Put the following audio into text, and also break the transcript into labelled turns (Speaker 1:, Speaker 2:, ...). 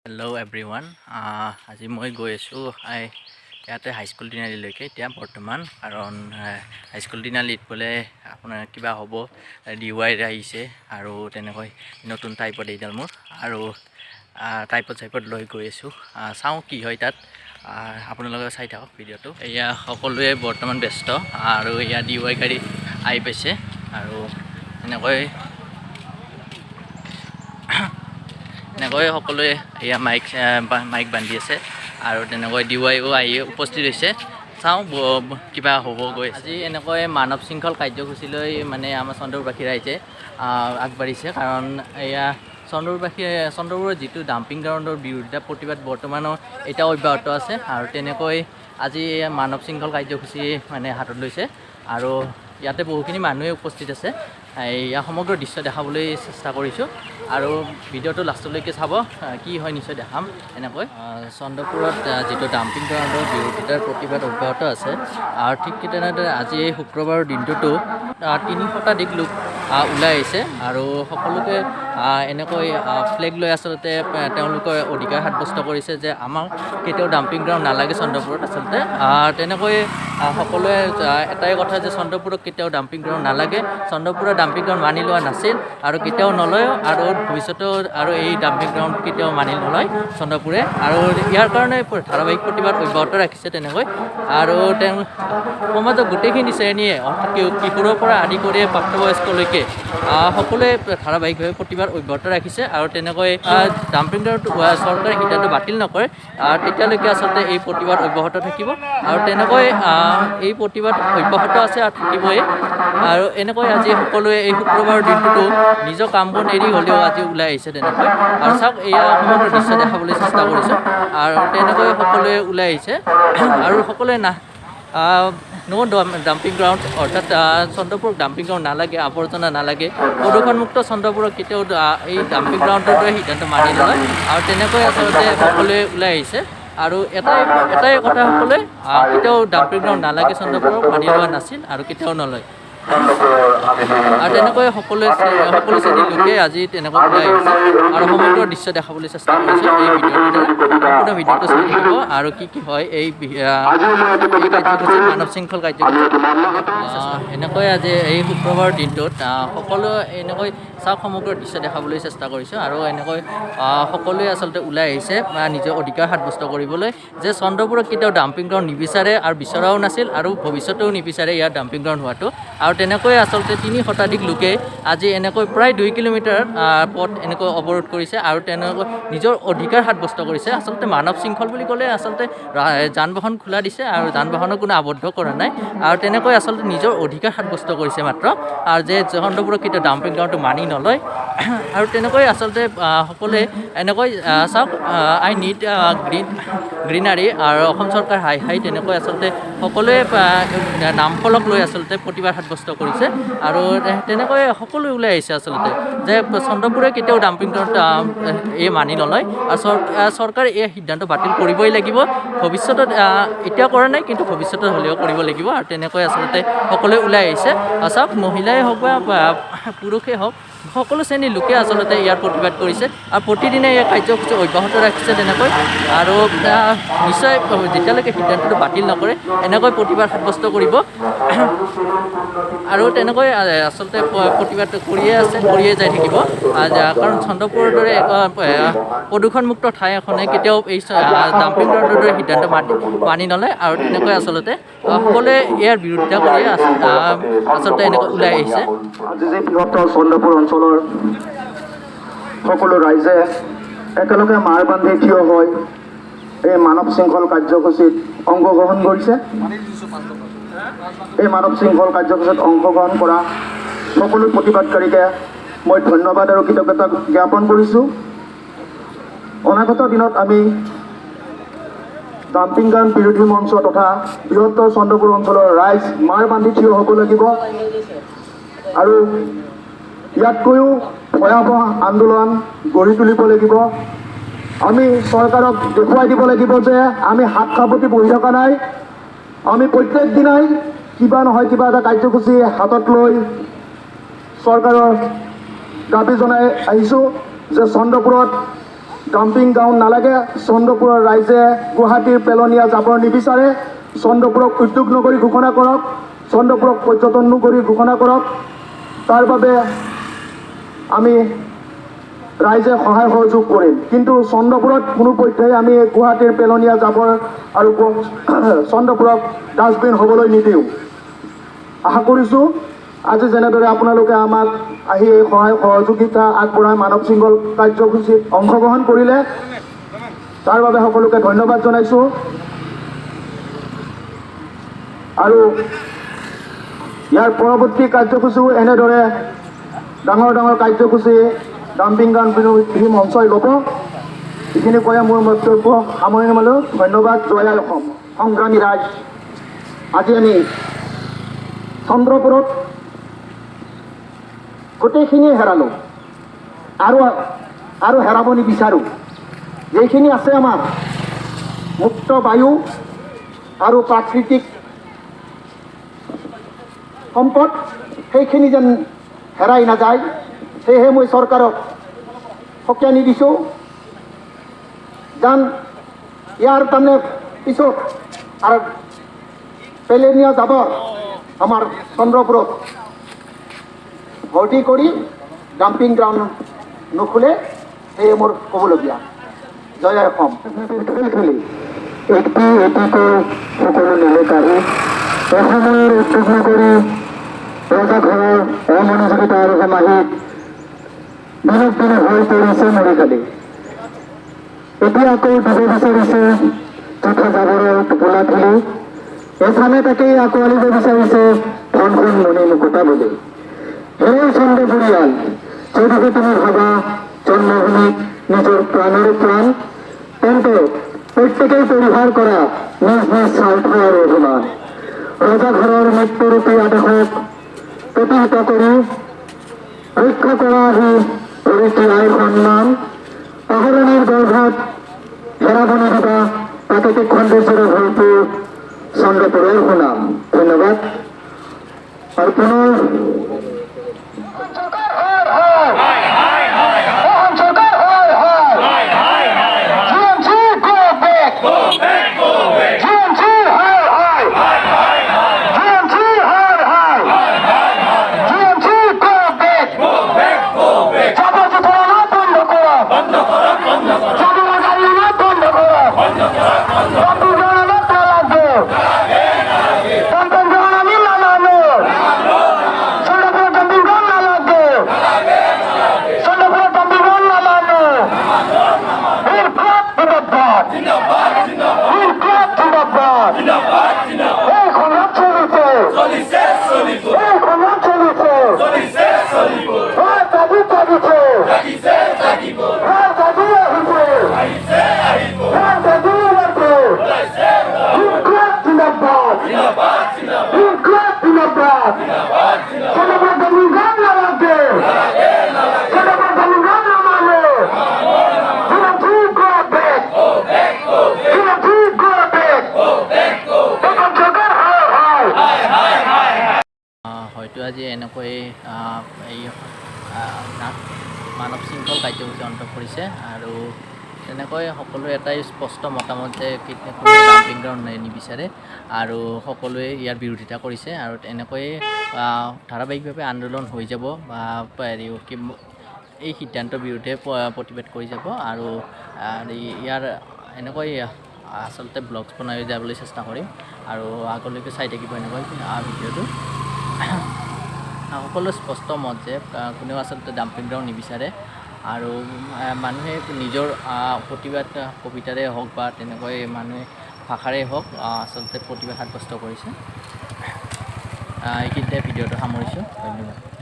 Speaker 1: Hello' everyone. আজি মই গৈ আছোঁ ইয়াতে হাইস্কুল তিনিআলিলৈকে এতিয়া বৰ্তমান, কাৰণ হাইস্কুল তিনিআলিত বোলে আপোনাৰ কিবা হ'ব, DY আহিছে আৰু তেনেকৈ নতুন টাইপত এইডাল মোৰ আৰু টাইপত লৈ গৈ আছোঁ। চাওঁ কি হয় তাত, আপোনালোকে চাই থাকক ভিডিঅ'টো। এয়া সকলোৱে বৰ্তমান ব্যস্ত আৰু এয়া DY গাড়ী আহি পাইছে আৰু এনেকৈ সকলোৱে এয়া মাইক বান্ধি আছে আৰু তেনেকৈ DY আহি উপস্থিত হৈছে। চাওঁ কিবা হ'ব গৈ। আজি এনেকৈ মানৱ শৃংখল কাৰ্যসূচীলৈ মানে আমাৰ চন্দ্ৰপুৰবাসী ৰাইজে আগবাঢ়িছে, কাৰণ এয়া চন্দ্ৰপুৰৰ যিটো ডাম্পিং গ্ৰাউণ্ডৰ বিৰোধিতা প্ৰতিবাদ বৰ্তমানো এতিয়াও অব্যাহত আছে আৰু তেনেকৈ আজি মানৱ শৃংখল কাৰ্যসূচী মানে হাতত লৈছে আৰু ইয়াতে বহুখিনি মানুহে উপস্থিত আছে। এয়া সমগ্ৰ দৃশ্য দেখাবলৈ চেষ্টা কৰিছোঁ আৰু ভিডিঅ'টো লাষ্টলৈকে চাব, কি হয় নিশ্চয় দেখাম। এনেকৈ চন্দ্ৰপুৰত যিটো ডাম্পিং গ্ৰাউণ্ডৰ বিৰোধিতাৰ প্ৰতিবাদ অব্যাহত আছে আৰু ঠিক তেনেদৰে আজি এই শুক্ৰবাৰৰ দিনটোতো ৩০ শতাধিক লোক ওলাই আহিছে আৰু সকলোকে এনেকৈ ফ্লেগ লৈ আচলতে তেওঁলোকে অধিকাৰ সাব্যস্ত কৰিছে যে আমাক কেতিয়াও ডাম্পিং গ্ৰাউণ্ড নালাগে চন্দ্ৰপুৰত। আচলতে তেনেকৈ সকলোৱে এটাই কথা যে চন্দ্ৰপুৰক কেতিয়াও ডাম্পিং গ্ৰাউণ্ড নালাগে, চন্দ্ৰপুৰৰ ডাম্পিং গ্ৰাউণ্ড মানি লোৱা নাছিল আৰু কেতিয়াও নলয় আৰু ভৱিষ্যতেও আৰু এই ডাম্পিং গ্ৰাউণ্ড কেতিয়াও মানি নলয় চন্দ্ৰপুৰে, আৰু ইয়াৰ কাৰণে ধাৰাবাহিক প্ৰতিবাদ অব্যাহত ৰাখিছে তেনেকৈ। আৰু তেওঁ সমাজৰ গোটেইখিনি শ্ৰেণীয়ে অৰ্থাৎ কিশোৰৰ পৰা আদি কৰি প্ৰাপ্তবয়স্কলৈকে সকলোৱে ধাৰাবাহিকভাৱে প্ৰতিবাদ অব্যাহত ৰাখিছে আৰু তেনেকৈ ডাম্পিং গ্ৰাউণ্ড চৰকাৰে সিদ্ধান্ত বাতিল নকৰে তেতিয়ালৈকে আচলতে এই প্ৰতিবাদ অব্যাহত থাকিব আৰু তেনেকৈ এই প্ৰতিবাদ অব্যাহত আছে আৰু থাকিবই। আৰু এনেকৈ আজি সকলোৱে এই শুক্ৰবাৰৰ দিনটোতো নিজৰ কাম বন এৰি হ'লেও আজি ওলাই আহিছে তেনেকৈ। আৰু চাওক, এয়া সমগ্ৰ দৃশ্য দেখাবলৈ চেষ্টা কৰিছোঁ আৰু তেনেকৈ সকলোৱে ওলাই আহিছে আৰু সকলোৱে ডাম্পিং গ্ৰাউণ্ড অৰ্থাৎ চন্দ্ৰপুৰক ডাম্পিং গ্ৰাউণ্ড নালাগে, আৱৰ্জনা নালাগে, প্ৰদূষণমুক্ত চন্দ্ৰপুৰক কেতিয়াও এই ডাম্পিং গ্ৰাউণ্ডৰ দৰে সিদ্ধান্ত মানি নলয় আৰু তেনেকৈ আচলতে সকলোৱে ওলাই আহিছে। আৰু এটাই কথা, সকলোৱে কেতিয়াও ডাম্পিং গ্ৰাউণ্ড নালাগে চন্দ্ৰপুৰক মানি লোৱা নাছিল আৰু কেতিয়াও নলয়। আৰু তেনেকৈ সকলো শ্ৰেণীৰ লোকে আজি তেনেকৈ ওলাই আহিছে আৰু সমগ্ৰ দৃশ্য দেখাবলৈ চেষ্টা কৰিছে এই ভিডিঅ'টোৰ দ্বাৰা। সম্পূৰ্ণ ভিডিঅ'টো চাই থাকিব আৰু কি হয় এই কাৰ্যসূচী, মানৱ শৃংখল কাৰ্যসূচী। এনেকৈ আজি এই শুক্ৰবাৰৰ দিনটোত সকলো এনেকৈ চাওক, সমগ্ৰ দৃশ্য দেখাবলৈ চেষ্টা কৰিছোঁ আৰু এনেকৈ সকলোৱে আচলতে ওলাই আহিছে নিজৰ অধিকাৰ সাব্যস্ত কৰিবলৈ যে চন্দ্ৰপুৰক কেতিয়াও ডাম্পিং গ্ৰাউণ্ড নিবিচাৰে আৰু বিচৰাও নাছিল আৰু ভৱিষ্যতেও নিবিচাৰে ইয়াৰ ডাম্পিং গ্ৰাউণ্ড হোৱাটো। আৰু তেনেকৈ আচলতে ৩০ শতাধিক লোকে আজি এনেকৈ প্ৰায় 2 কিলোমিটাৰ পথ এনেকৈ অৱৰোধ কৰিছে আৰু তেনেকৈ নিজৰ অধিকাৰ সাব্যস্ত কৰিছে। আচলতে মানৱ শৃংখল বুলি ক'লে আচলতে যান বাহন খোলা দিছে আৰু যান বাহনক কোনো আবদ্ধ কৰা নাই আৰু তেনেকৈ আচলতে নিজৰ অধিকাৰ সাব্যস্ত কৰিছে মাত্ৰ, আৰু যে চন্দ্ৰপুৰক কেতিয়াও ডাম্পিং গ্ৰাউণ্ডটো মানি নলয়। আৰু তেনেকৈ আচলতে সকলোৱে এনেকৈ চাওক, আই নিড গ্ৰীনাৰী আৰু অসম চৰকাৰ হাই তেনেকৈ আচলতে সকলোৱে নামফলক লৈ আচলতে প্ৰতিবাদ সাব্যস্ত কৰিছে আৰু তেনেকৈ সকলোৱে ওলাই আহিছে আচলতে যে চন্দ্ৰপুৰে কেতিয়াও ডাম্পিং গ্ৰাউণ্ড এই মানি নলয় আৰু চৰকাৰে এই সিদ্ধান্ত বাতিল কৰিবই লাগিব। ভৱিষ্যতত এতিয়া কৰা নাই কিন্তু ভৱিষ্যতত হ'লেও কৰিব লাগিব আৰু তেনেকৈ আচলতে সকলোৱে ওলাই আহিছে। চাওক, মহিলাই হওক বা পুৰুষেই হওক, সকলো শ্ৰেণীৰ লোকে আচলতে ইয়াৰ প্ৰতিবাদ কৰিছে আৰু প্ৰতিদিনে এই কাৰ্যসূচী অব্যাহত ৰাখিছে তেনেকৈ। আৰু নিশ্চয় যেতিয়ালৈকে সিদ্ধান্তটো বাতিল নকৰে এনেকৈ প্ৰতিবাদ সাব্যস্ত কৰিব আৰু তেনেকৈ আচলতে প্ৰতিবাদ কৰিয়ে যাই থাকিব, কাৰণ চন্দ্ৰপুৰৰ দৰে প্ৰদূষণমুক্ত ঠাই এখনে কেতিয়াও এই ডাম্পিং গ্ৰাউণ্ডৰ দৰে সিদ্ধান্ত মানি নলয় আৰু তেনেকৈ আচলতে সকলোৱে ইয়াৰ বিৰোধিতা কৰিয়ে আচলতে এনেকৈ ওলাই আহিছে।
Speaker 2: আজি যে বৃহত্তৰ চন্দ্ৰপুৰ অঞ্চলৰ সকলো ৰাইজে একেলগে মাৰ বান্ধি থিয় হৈ এই মানৱ শৃংখল কাৰ্যসূচীত অংশগ্ৰহণ কৰিছে। এই মানৱ শৃংখল কাৰ্যসূচীত অংশগ্ৰহণ কৰা সকলো প্ৰতিবাদকাৰীকে মই ধন্যবাদ আৰু কৃতজ্ঞতা জ্ঞাপন কৰিছোঁ। অনাগত দিনত আমি ডাম্পিং গ্ৰাউণ্ড বিৰোধী মঞ্চ তথা বৃহত্তৰ চন্দ্ৰপুৰ অঞ্চলৰ ৰাইজ মাৰ বান্ধি থিয় হ'ব লাগিব আৰু ইয়াতকৈও ভয়াৱহ আন্দোলন গঢ়ি তুলিব লাগিব। আমি চৰকাৰক দেখুৱাই দিব লাগিব যে আমি হাত সাৱটি বহি থকা নাই, আমি প্ৰত্যেক দিনাই কিবা নহয় কিবা এটা কাৰ্যসূচী হাতত লৈ চৰকাৰৰ দাবী জনাই আহিছোঁ যে চন্দ্ৰপুৰত ডাম্পিং গ্ৰাউণ্ড নালাগে। চন্দ্ৰপুৰৰ ৰাইজে গুৱাহাটীৰ পেলনীয়া জাবৰ নিবিচাৰে। চন্দ্ৰপুৰক উদ্যোগ নগৰী ঘোষণা কৰক, চন্দ্ৰপুৰক পৰ্যটন নগৰী ঘোষণা কৰক। তাৰ বাবে আমি ৰাইজে সহায় সহযোগ কৰিম। কিন্তু চন্দ্ৰপুৰত কোনো পধ্যেই আমি গুৱাহাটীৰ পেলনীয়া জাবৰ আৰু চন্দ্ৰপুৰক ডাষ্টবিন হ'বলৈ নিদিওঁ। আশা কৰিছোঁ আজি যেনেদৰে আপোনালোকে আমাক আহি এই সহায় সহযোগিতা আগবঢ়াই মানৱ শৃংখল কাৰ্যসূচীত অংশগ্ৰহণ কৰিলে, তাৰ বাবে সকলোকে ধন্যবাদ জনাইছোঁ। আৰু ইয়াৰ পৰৱৰ্তী কাৰ্যসূচীও এনেদৰে ডাঙৰ ডাঙৰ কাৰ্যসূচী ডাম্পিং গ্ৰাউণ্ড বিৰোধী মঞ্চই ল'ব। এইখিনি কৈ মোৰ বক্তব্য সামৰণি মাৰিলোঁ। ধন্যবাদ। জয় আই অসম। সংগ্ৰামী ৰাইজ, আজি আমি চন্দ্ৰপুৰত গোটেইখিনিয়ে হেৰালোঁ আৰু হেৰাব নিবিচাৰোঁ। যেইখিনি আছে আমাৰ মুক্ত বায়ু আৰু প্ৰাকৃতিক সম্পদ, সেইখিনি যেন হেৰাই নাযায়। সেয়েহে মই চৰকাৰক সকীয়ানি দিছোঁ যেন ইয়াৰ তাৰমানে পিছত আৰু পেলনীয়া জাবৰ আমাৰ চন্দ্ৰপুৰত ভৰ্তি কৰি ডাম্পিং গ্ৰাউণ্ড নুখোলে, সেয়ে মোৰ ক'বলগীয়া। জয় আই অসম। সকলো নিলেকাৰী অসমৰ উদ্যোগ নগৰী ৰজাঘৰৰ অমনোযোগিতা আৰু হেমাহিত দিনক দিনে হৈ পৰিছে মৰিখালি। এতিয়া আকৌ দিব বিচাৰিছে জোঠা জাবৰৰ টোপোলা তুলি। এচামে তাকেই আঁকোৱালিব বিচাৰিছে ধনখন মণি মুকুতা বুলি। হে চন্দ্ৰপুৰীয়াল, যদিহে তুমি ভাবা জন্মভূমিক নিজৰ প্ৰাণৰ প্ৰাণ, তেন্তে প্ৰত্যেকেই পৰিহাৰ কৰা নিজ নিজ স্বাৰ্থ আৰু অভিমান। ৰজাঘৰৰ মৃত্যুৰূপী আদেশক প্ৰতিহিত কৰি ৰক্ষা কৰা আহি ধৰিত্ৰী আইৰ সন্মান। অহৰণিৰ গৰ্ভত হেৰাব নিদিবা প্ৰাকৃতিক সৌন্দৰ্যৰে ভৰপূৰ চন্দ্ৰপুৰৰ সুনাম। ধন্যবাদ। আৰু পুনৰ
Speaker 1: হয়তো আজি এনেকৈ এই মানৱ শৃংখল কাৰ্যসূচী অন্ত পৰিছে। আৰু তেনেকৈ সকলোৱে এটাই স্পষ্ট মতামত যে কোনো ডাম্পিং গ্ৰাউণ্ড নিবিচাৰে আৰু সকলোৱে ইয়াৰ বিৰোধিতা কৰিছে। আৰু এনেকৈয়ে ধাৰাবাহিকভাৱে আন্দোলন হৈ যাব বা এই সিদ্ধান্তৰ বিৰুদ্ধে প্ৰতিবাদ কৰি যাব। আৰু ইয়াৰ এনেকৈ আচলতে ব্লগছ বনাই যাবলৈ চেষ্টা কৰিম আৰু আগলৈকে চাই থাকিব এনেকৈ ভিডিঅ'টো। সকলো স্পষ্ট মত যে কোনেও আচলতে ডাম্পিং গ্ৰাউণ্ড নিবিচাৰে আৰু মানুহে নিজৰ প্ৰতিবাদ কবিতাৰে হওক বা তেনেকৈ মানুহে ভাষাৰে হওক আচলতে প্ৰতিবাদ সাব্যস্ত কৰিছে। এইখিনিতে ভিডিঅ'টো সামৰিছোঁ। ধন্যবাদ।